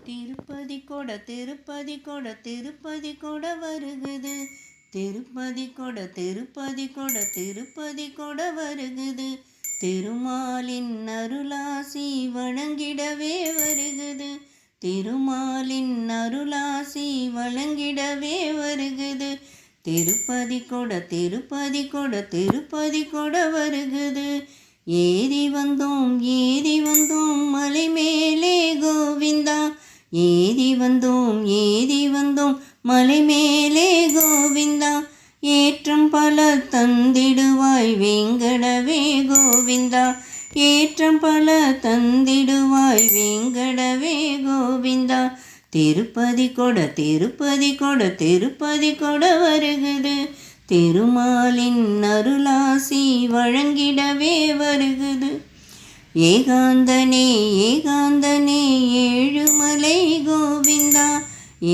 திருப்பதி கொட திருப்பதி கொட திருப்பதி கொட வருகுது. திருப்பதி கொட திருப்பதி கொட திருப்பதி கொட வருகுது. திருமாலின் அருளாசி வழங்கிடவே வருகுது. திருமாலின் அருளாசி வழங்கிடவே வருகுது. திருப்பதி கொட திருப்பதி கொட திருப்பதி கொட வருகுது. ஏறி வந்தோம் மலை மேலே கோவிந்தா. ஏறி வந்தோம் மலை மேலே கோவிந்தா. ஏற்றம் பல தந்திடுவாய் வேங்கடவே கோவிந்தா. ஏற்றம் பல தந்திடுவாய் வேங்கடவே கோவிந்தா. திருப்பதி கொட திருப்பதி கொட திருப்பதி கொட வருகுது. திருமாலின் அருளாசி வழங்கிடவே வருகுது. ஏகாந்தனே ஏகாந்தனே ஏழுமலை கோவிந்தா.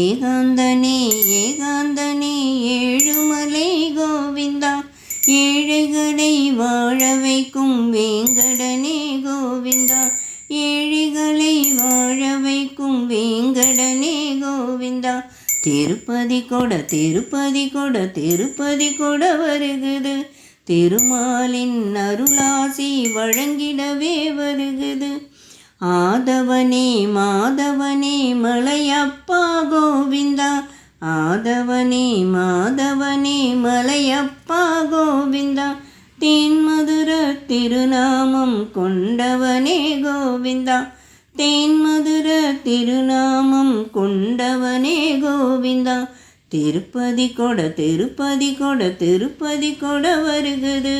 ஏகாந்தனே ஏகாந்தனே ஏழுமலை கோவிந்தா. ஏழைகளை வாழ வைக்கும் வேங்கடனே கோவிந்தா. ஏழைகளை வாழ வைக்கும் வேங்கடனே கோவிந்தா. திருப்பதி கொட திருப்பதி கொட திருப்பதி கொட வருகுது. திருமாலின் அருளாசி வழங்கிடவே வருகுது. ஆதவனே மாதவனே மலையப்பா கோவிந்தா. ஆதவனே மாதவனே மலையப்பா கோவிந்தா. தேன்மதுர திருநாமம் கொண்டவனே கோவிந்தா. தேன்மதுர திருநாமம் கொண்டவனே கோவிந்தா. திருப்பதி கொட திருப்பதி கொட திருப்பதி கொட வருகுது.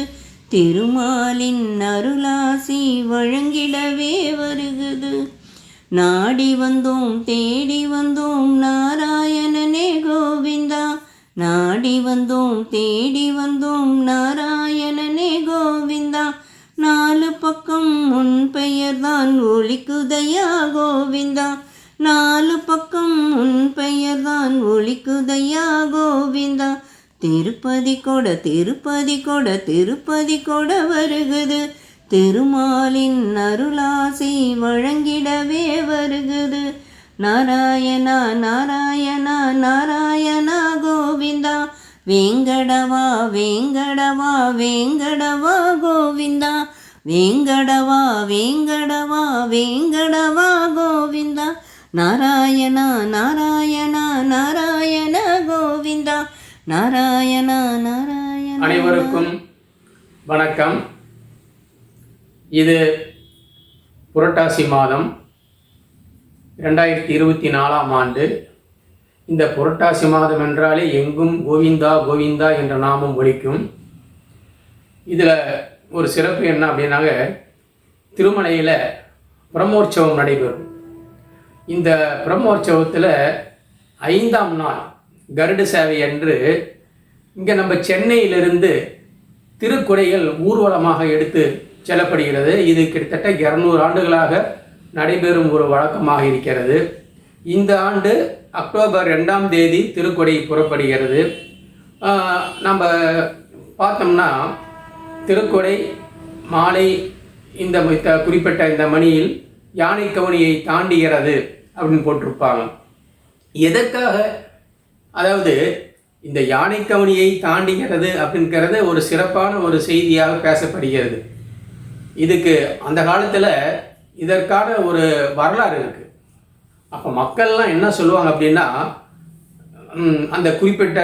திருமாலின் அருளாசி வழங்கிடவே வருகுது. நாடி வந்தோம் தேடி வந்தோம் நாராயணனே கோவிந்தா. நாடி வந்தோம் தேடி வந்தோம் நாராயணனே கோவிந்தா. நாலு பக்கம் உன் பெயர்தான் ஒலிக்குதையா கோவிந்தா. நாலு பக்கம் உன் பெயர்தான் ஒலிக்குதையா கோவிந்தா. திருப்பதி கொட திருப்பதி கொட திருப்பதி கொட வருகுது. திருமாலின் அருளாசி வழங்கிடவே வருகுது. நாராயணா நாராயணா நாராயணா கோவிந்தா. வேங்கடவா வேங்கடவா வேங்கடவா கோவிந்தா. வேங்கடவா வேங்கடவா வேங்கடவா கோவிந்தா. நாராயணா நாராயணா நாராயண கோவிந்தா. நாராயணா நாராயண. அனைவருக்கும் வணக்கம். இது புரட்டாசி மாதம் 2024ஆம் ஆண்டு. இந்த புரட்டாசி மாதம் என்றாலே எங்கும் கோவிந்தா கோவிந்தா என்ற நாமம் ஒலிக்கும். இதில் ஒரு சிறப்பு என்ன அப்படின்னாங்க, திருமலையில் பிரம்மோற்சவம் நடைபெறும். இந்த பிரம்மோற்சவத்தில் 5ஆம் நாள் கருட சேவை அன்று இங்கே நம்ம சென்னையிலிருந்து திருக்குடைகள் ஊர்வலமாக எடுத்து செல்லப்படுகிறது. இது கிட்டத்தட்ட 200 ஆண்டுகளாக நடைபெறும் ஒரு வழக்கமாக இருக்கிறது. இந்த ஆண்டு அக்டோபர் 2ஆம் தேதி திருக்குடை புறப்படுகிறது. நம்ம பார்த்தோம்னா திருக்குடை மாலை இந்த குறிப்பிட்ட இந்த மணியில் யானை கவனியை தாண்டுகிறது அப்படின்னு போட்டிருப்பாங்க. எதற்காக, அதாவது இந்த யானை கவனியை தாண்டுகிறது அப்படிங்கிறது ஒரு சிறப்பான ஒரு செய்தியாக பேசப்படுகிறது. இதுக்கு அந்த காலத்தில் இதற்கான ஒரு வரலாறு இருக்குது. அப்போ மக்கள்லாம் என்ன சொல்லுவாங்க அப்படின்னா, அந்த குறிப்பிட்ட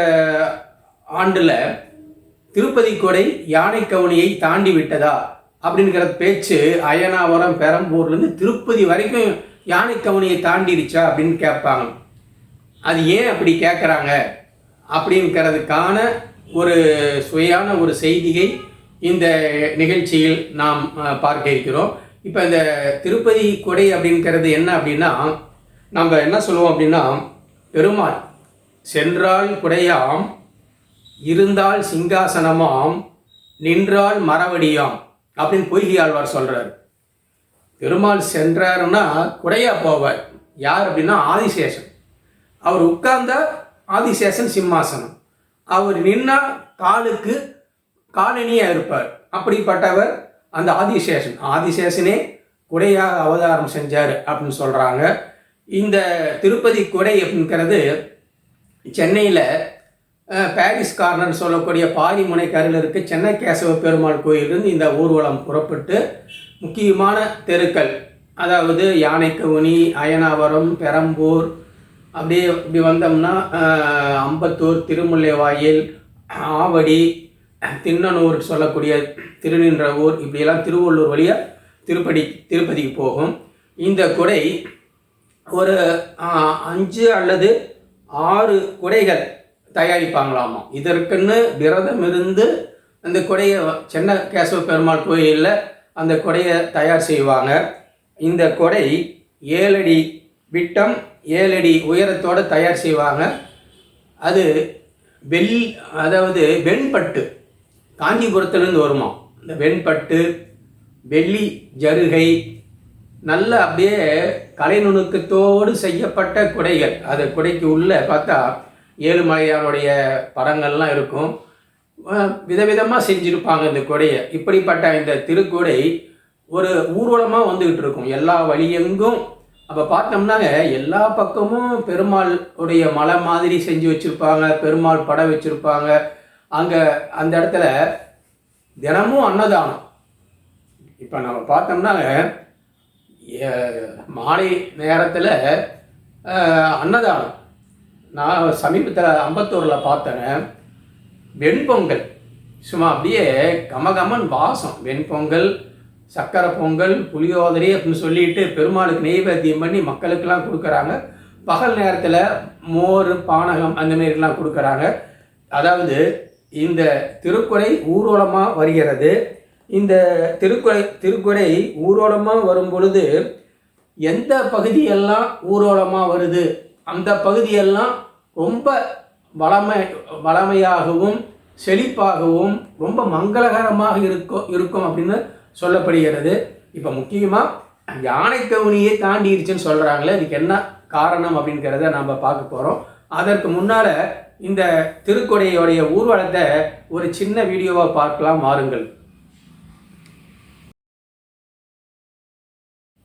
ஆண்டில் திருப்பதி கொடை யானை கவனியை தாண்டி விட்டதா அப்படிங்கிற பேச்சு அயனாவரம் பெரம்பூர்லேருந்து திருப்பதி வரைக்கும் யானை கவனியை தாண்டிடுச்சா அப்படின்னு கேட்பாங்க. அது ஏன் அப்படி கேட்குறாங்க அப்படிங்கிறதுக்கான ஒரு சுவையான ஒரு செய்தியை இந்த நிகழ்ச்சியில் நாம் பார்க்க இருக்கிறோம். இப்போ இந்த திருப்பதி கொடை அப்படிங்கிறது என்ன அப்படின்னா, நம்ம என்ன சொல்லுவோம் அப்படின்னா, பெருமாள் சென்றால் குடையாம், இருந்தால் சிங்காசனமாம், நின்றால் மரவடியாம் அப்படின்னு பொய்கை ஆழ்வார் சொல்கிறார். பெருமாள் சென்றாருன்னா குடையா போவார். யார் அப்படின்னா ஆதிசேஷன். அவர் உட்கார்ந்தா ஆதிசேஷன் சிம்மாசனம், அவர் நின்னா காலுக்கு காலனியாக இருப்பார். அப்படிப்பட்டவர் அந்த ஆதிசேஷனே குடையாக அவதாரம் செஞ்சார் அப்படின்னு சொல்கிறாங்க. இந்த திருப்பதி கொடை அப்படிங்கிறது சென்னையில் பாரிஸ் கார்னர் சொல்லக்கூடிய பாரிமுனை கரையில் இருக்க சென்னை கேசவ பெருமாள் கோயிலிருந்து இந்த ஊர்வலம் புறப்பட்டு முக்கியமான தெருக்கள், அதாவது யானைக்கவுனி, அயனாவரம், பெரம்பூர், அப்படியே இப்படி வந்தோம்னா அம்பத்தூர், திருமுல்லைவாயில், ஆவடி, திண்ணனூர் சொல்லக்கூடிய திருநின்றவூர், இப்படியெல்லாம் திருவள்ளூர் வழியாக திருப்பதிக்கு போகும். இந்த கொடை ஒரு 5 அல்லது 6 கொடைகள் தயாரிப்பாங்களாமா. இதற்குன்னு விரதம் இருந்து அந்த கொடையை சென்னை கேசவ பெருமாள் கோயிலில் அந்த கொடையை தயார் செய்வாங்க. இந்த கொடை 7 அடி விட்டம், 7 அடி உயரத்தோடு தயார் செய்வாங்க. அது அதாவது வெண்பட்டு, காஞ்சிபுரத்துலேருந்து வருமா. இந்த வெண்பட்டு, வெள்ளி ஜருகை, நல்ல அப்படியே கலை நுணுக்கத்தோடு செய்யப்பட்ட குடைகள். அது குடைக்கு உள்ளே பார்த்தா ஏழுமலையானுடைய படங்கள்லாம் இருக்கும். விதவிதமாக செஞ்சுருப்பாங்க இந்த கொடையை. இப்படிப்பட்ட இந்த திருக்கொடை ஒரு ஊர்வலமாக வந்துக்கிட்டு இருக்கும் எல்லா வழியெங்கும். அப்போ பார்த்தோம்னாங்க எல்லா பக்கமும் பெருமாள் உடைய மலை மாதிரி செஞ்சு வச்சுருப்பாங்க, பெருமாள் படம் வச்சுருப்பாங்க. அங்கே அந்த இடத்துல தினமும் அன்னதானம். இப்போ நம்ம பார்த்தோம்னாங்க மாலை நேரத்தில் அன்னதானம். நான் சமீபத்தில் அம்பத்தூரில் பார்த்தேன். வெண்பொங்கல் சும்மா அப்படியே கமகமன் வாசம். வெண்பொங்கல், சக்கரை பொங்கல், புளியோதரை அப்படின்னு சொல்லிட்டு பெருமாளுக்கு நெய்வேத்தியம் பண்ணி மக்களுக்கெல்லாம் கொடுக்குறாங்க. பகல் நேரத்தில் மோர், பானகம் அந்த மாரிலாம் கொடுக்குறாங்க. அதாவது இந்த திருக்குடை ஊர்வலமாக வருகிறது. இந்த திருக்குடை ஊர்வலமாக வரும் பொழுது எந்த பகுதியெல்லாம் ஊர்வலமாக வருது அந்த பகுதியெல்லாம் ரொம்ப வளமையாகவும் செழிப்பாகவும் ரொம்ப மங்களகரமாக இருக்கும் அப்படின்னு சொல்லப்படுகிறது. இப்போ முக்கியமாக யானைக்கவுனியை தாண்டிடுச்சுன்னு சொல்கிறாங்களே, இதுக்கு என்ன காரணம் அப்படிங்கிறத நம்ம பார்க்க போகிறோம். அதற்கு முன்னால் இந்த திருக்கொடையோடைய ஊர்வலத்தை ஒரு சின்ன வீடியோவாக பார்க்கலாம் வாருங்கள்.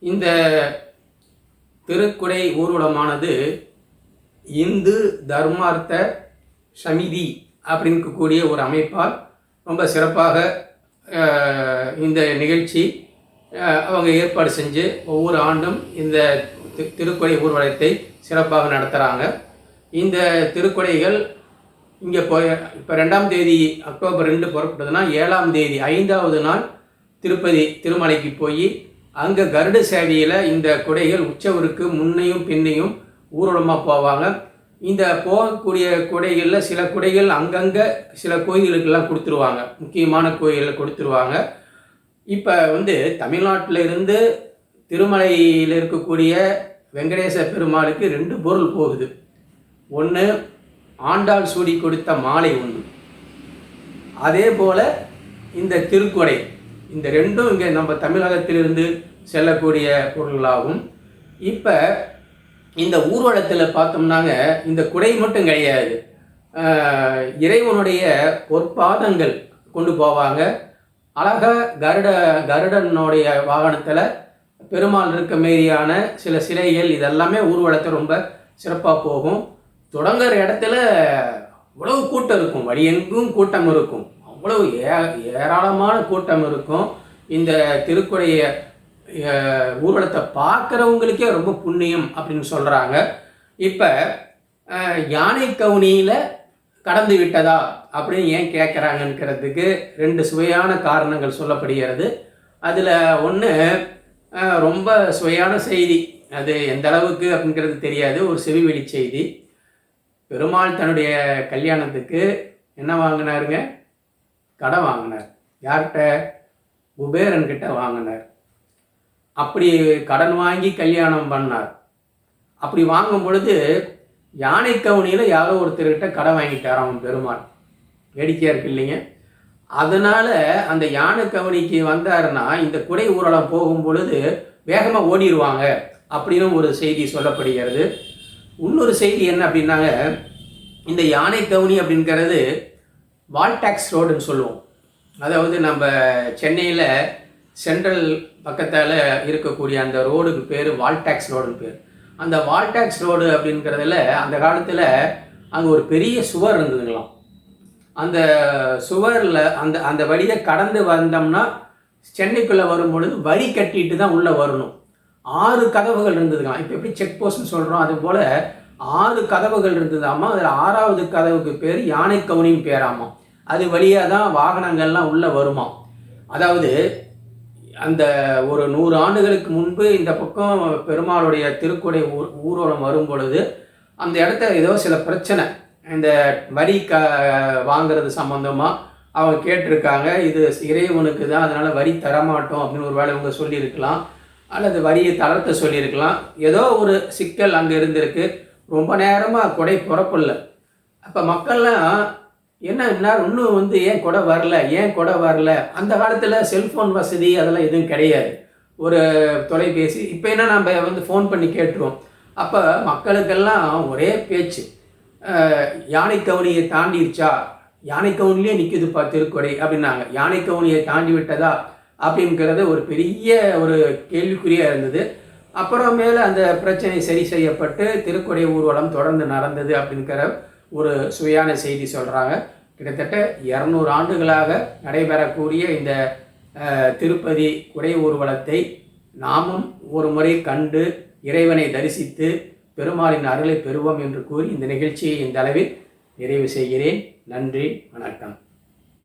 இந்த திருக்குடை ஊர்வலமானது இந்து தர்மார்த்த சமிதி அப்படின்னு கூடிய ஒரு அமைப்பால் ரொம்ப சிறப்பாக இந்த நிகழ்ச்சி அவங்க ஏற்பாடு செஞ்சு ஒவ்வொரு ஆண்டும் இந்த திருக்குடை ஊர்வலத்தை சிறப்பாக நடத்துகிறாங்க. இந்த திருக்குடைகள் இங்கே இப்போ 2ஆம் தேதி அக்டோபர் 2 புறப்பட்டதுன்னா 7ஆம் தேதி 5வது நாள் திருப்பதி திருமலைக்கு போய் அங்கே கருட சேவையில் இந்த குடைகள் உற்சவருக்கு முன்னையும் பின்னையும் ஊர்வலமாக போவாங்க. இந்த போகக்கூடிய குடைகளில் சில குடைகள் அங்கங்கே சில கோயிலுக்கெல்லாம் கொடுத்துருவாங்க, முக்கியமான கோயிலில் கொடுத்துருவாங்க. இப்போ தமிழ்நாட்டில் இருந்து திருமலையில் இருக்கக்கூடிய வெங்கடேச பெருமாளுக்கு 2 பொருள் போகுது. ஒன்று ஆண்டாள் சூடி கொடுத்த மாலை ஒன்று, அதே போல் இந்த திருக்குடை. இந்த 2ம் இங்கே நம்ம தமிழகத்திலிருந்து செல்லக்கூடிய பொருள்களாகும். இப்போ இந்த ஊர்வலத்தில் பார்த்தோம்னாங்க இந்த குடை மட்டும் கிடையாது, இறைவனுடைய பொற்பாதங்கள் கொண்டு போவாங்க. அழகாக கருடனுடைய வாகனத்தில் பெருமாள் இருக்க மாரியான சில சிலைகள், இதெல்லாமே ஊர்வலத்தை ரொம்ப சிறப்பாக போகும். தொடங்குற இடத்துல அவ்வளவு கூட்டம் இருக்கும், வழியெங்கும் கூட்டம் இருக்கும், அவ்வளவு ஏராளமான கூட்டம் இருக்கும். இந்த திருக்குடைய ஊர்வலத்தை பார்க்குறவங்களுக்கே ரொம்ப புண்ணியம் அப்படின்னு சொல்கிறாங்க. இப்போ யானைக்கவுனியில் கடந்து விட்டதா அப்படின்னு ஏன் கேட்குறாங்கங்கிறதுக்கு 2 சுவையான காரணங்கள் சொல்லப்படுகிறது. அதில் ஒன்று ரொம்ப சுவையான செய்தி, அது எந்த அளவுக்கு அப்படிங்கிறது தெரியாது, ஒரு செவிவெளி செய்தி. பெருமாள் தன்னுடைய கல்யாணத்துக்கு என்ன வாங்கினாருங்க? கடன் வாங்கினார். யார்கிட்ட? குபேரன்கிட்ட வாங்கினார். அப்படி கடன் வாங்கி கல்யாணம் பண்ணார். அப்படி வாங்கும் பொழுது யானைக்கவுனியில் யாரோ ஒருத்தர்கிட்ட கடன் வாங்கிட்டார் அவன் பெருமாள். வேடிக்கையாக இருக்கு இல்லைங்க? அதனால் அந்த யானைக்கவுனிக்கு வந்தாருன்னா இந்த குடை ஊர்வலம் போகும் பொழுது வேகமாக ஓடிடுவாங்க அப்படின்னு ஒரு செய்தி சொல்லப்படுகிறது. இன்னொரு செய்தி என்ன அப்படின்னாங்க, இந்த யானைக்கவுனி அப்படிங்கிறது வால்டாக்ஸ் ரோடுன்னு சொல்லுவோம். அதாவது நம்ம சென்னையில் சென்ட்ரல் பக்கத்தால் இருக்கக்கூடிய அந்த ரோடுக்கு பேர் வால்டாக்ஸ் ரோடுன்னு பேர். அந்த வால்டாக்ஸ் ரோடு அப்படிங்கிறதுல அந்த காலத்தில் அங்கே ஒரு பெரிய சுவர் இருந்ததுங்களாம். அந்த சுவரில் அந்த அந்த வழியை கடந்து வந்தோம்னா சென்னைக்குள்ளே வரும் பொழுது வரி கட்டிட்டு தான் உள்ளே வரணும். 6 கதவுகள் இருந்ததுங்களாம். இப்போ எப்படி செக் போஸ்ட்னு சொல்கிறோம், அது போல் 6 கதவுகள் இருந்ததாமா. அதில் 6வது கதவுக்கு பேர் யானைக்கவுனின்னு பேராமா. அது வழியாக தான் வாகனங்கள்லாம் உள்ளே வருமா. அதாவது அந்த ஒரு 100 ஆண்டுகளுக்கு முன்பு இந்த பக்கம் பெருமாளுடைய திருக்குடை ஊர்வலம் வரும் பொழுது அந்த இடத்த ஏதோ சில பிரச்சனை, இந்த வரி வாங்கிறது சம்மந்தமாக அவங்க கேட்டிருக்காங்க. இது இறைவனுக்கு தான், அதனால் வரி தரமாட்டோம் அப்படின்னு ஒரு வேளை இவங்க சொல்லியிருக்கலாம், அல்லது வரியை தளர்த்த சொல்லியிருக்கலாம். ஏதோ ஒரு சிக்கல் அங்கே இருந்திருக்கு. ரொம்ப நேரமாக கொடை புறப்படல. அப்போ மக்கள்லாம் என்ன இன்னும் ஏன் கொடை வரல. அந்த காலத்தில் செல்ஃபோன் வசதி அதெல்லாம் எதுவும் கிடையாது. ஒரு தொலைபேசி இப்போ என்ன நம்ம ஃபோன் பண்ணி கேட்டுருவோம். அப்போ மக்களுக்கெல்லாம் ஒரே பேச்சு, யானைக்கவுனியை தாண்டிடுச்சா, யானைக்கவுனிலே நிற்குதுப்பா திருக்கொடை அப்படின்னாங்க. யானைக்கவுனியை தாண்டி விட்டதா அப்படிங்கிறது ஒரு பெரிய ஒரு கேள்விக்குறியாக இருந்தது. அப்புறமேல அந்த பிரச்சனை சரி செய்யப்பட்டு திருக்கொடை ஊர்வலம் தொடர்ந்து நடந்தது அப்படிங்கிற ஒரு சுவையான செய்தி சொல்கிறாங்க. கிட்டத்தட்ட 200 ஆண்டுகளாக நடைபெறக்கூடிய இந்த திருப்பதி குடை ஊர்வலத்தை நாமும் ஒரு முறை கண்டு இறைவனை தரிசித்து பெருமாளின் அருளை பெறுவோம் என்று கூறி இந்த நிகழ்ச்சியை இந்த அளவில் நிறைவு செய்கிறேன். நன்றி, வணக்கம்.